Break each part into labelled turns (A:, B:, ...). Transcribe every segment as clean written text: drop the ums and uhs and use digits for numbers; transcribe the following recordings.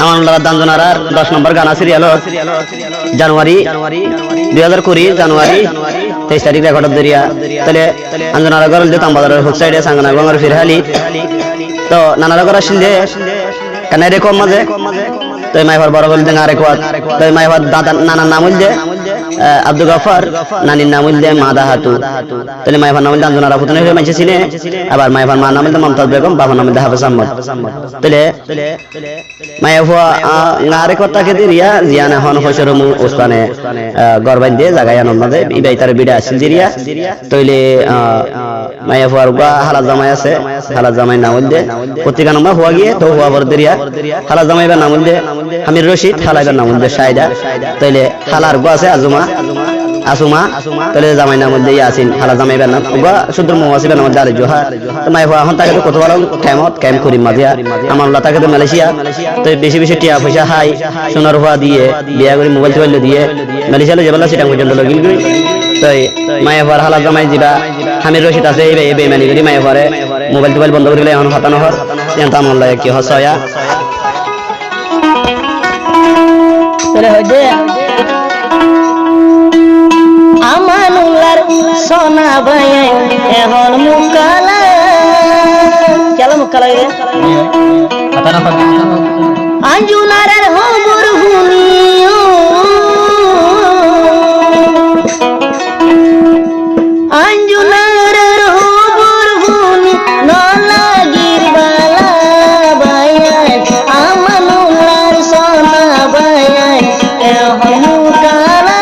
A: আমার দাঞ্জনারার 10 নম্বর গানা সিরিয়াল জানুয়ারি 2020 জানুয়ারি 23 তারিখ রেকর্ড দরিয়া তাহলে আঞ্জনারা গরল যে তামবাজারের হুক সাইডে সাংগনা গঙ্গার ফিরহালি তো নানারা গরা শিলদে কানে রে কম মাঝে তো মাইফার বড় বল দেঙ্গা রে কোয়াত তো মাইফার দাদা নানার নাম হইল আব্দুল গফার নানির নাম হইল মাদা হাতু তাহলে মাইফার নাম হইল আঞ্জনারা ফুতনে হয়ে মাইছে চিনে আবার মাইফার মা নাম হইল মমতাজ বেগম বাবার নাম হইল হাফেজ আহমদ তাহলে মাইফা ngaরে কথা কে দিরিয়া জিয়ানা হন হসরমু ওস্তানে গরবাইন দিয়ে জায়গায় আনন্দ দে ইবাই তার বিড়া আসিল দিরিয়া তইলে মাইফার গা হালা জামাই আছে হালা জামাই নাম হইল পত্রিকা নম্বর হওয়া গিয়ে তো হওয়া বর দিরিয়া হালা জামাইবার নাম হইল আমির রশিদ হালাইবার নাম হইল শাইদা তইলে হালার গা আছে আজুমা আসুমা তাহলে জামাই নাম হইল ইয়াসিন হালা জামাইবার নাম গা সুদ্র মুওয়াসিবার নাম দারে জোহার তো মাইফা হন তাকে কত বড় কেমত করিম মাদিয়া আমার আল্লাহ তাকে তো মালয়েশিয়া তো বেশি বেশি টিয়া পয়সা হাই সোনার রূপা দিয়ে বিয়া করে মোবাইল টোবাইল দিয়ে মালয়েশিয়া যাবেলা সেটা পর্যন্ত লগিল গই তাই মাইফার হালা জামাই জিবা আমির রশিদ আছে এই বেমানি করি মাইফারে মোবাইল টোবাইল বন্ধ করে এখন ফাটানো হর তেন আমার লাগে কি হসয়া
B: তোরে হইদে আমানুল্লার সোনা ভাই এখন মুকালা চলো মুকালা রে আঞ্জুনারের হবর হুনিও আঞ্জুনারের হবর হুনি নলাগির বালা ভাই আমানুল্লার সোনা ভাই এখন মুকালা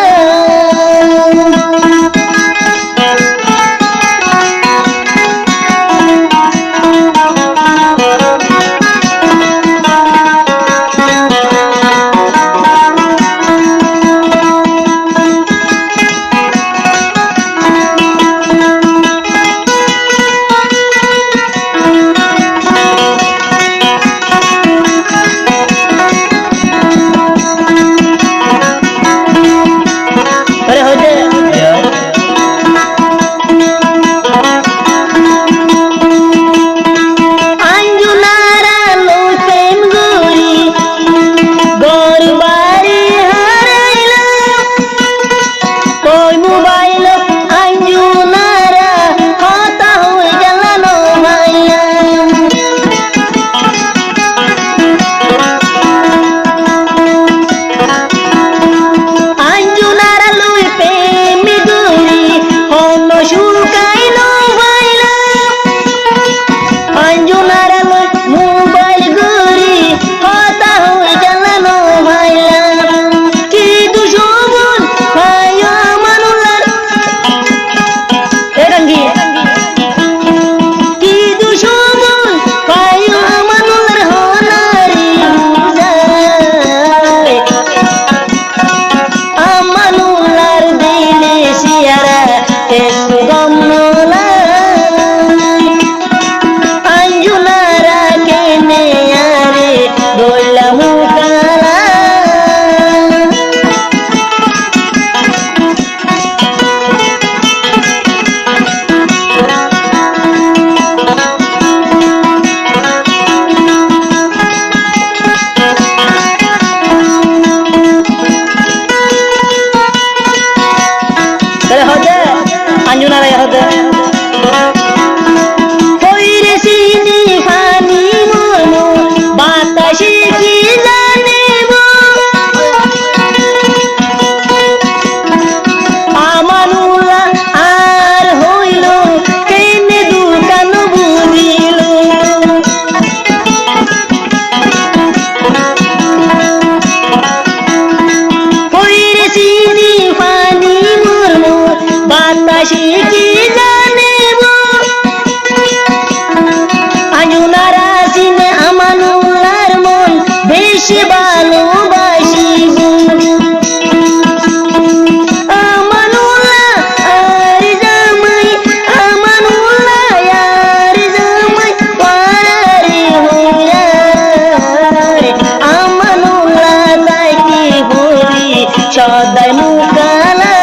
B: সদাই মুকালা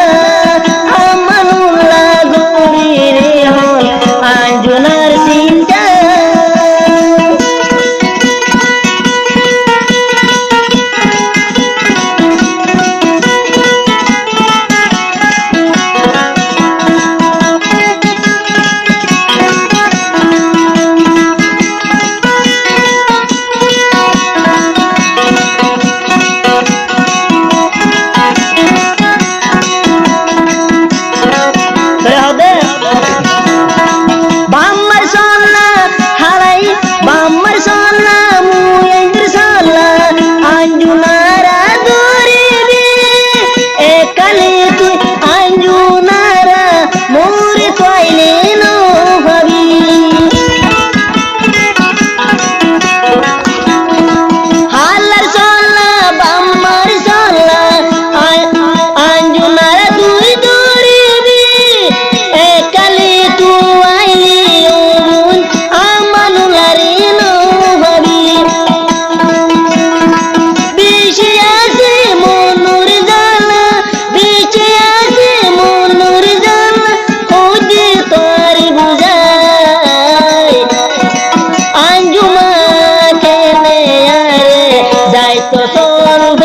B: আমানুল্লাহ গরি রে হল আঞ্জুনার সিনটা বছর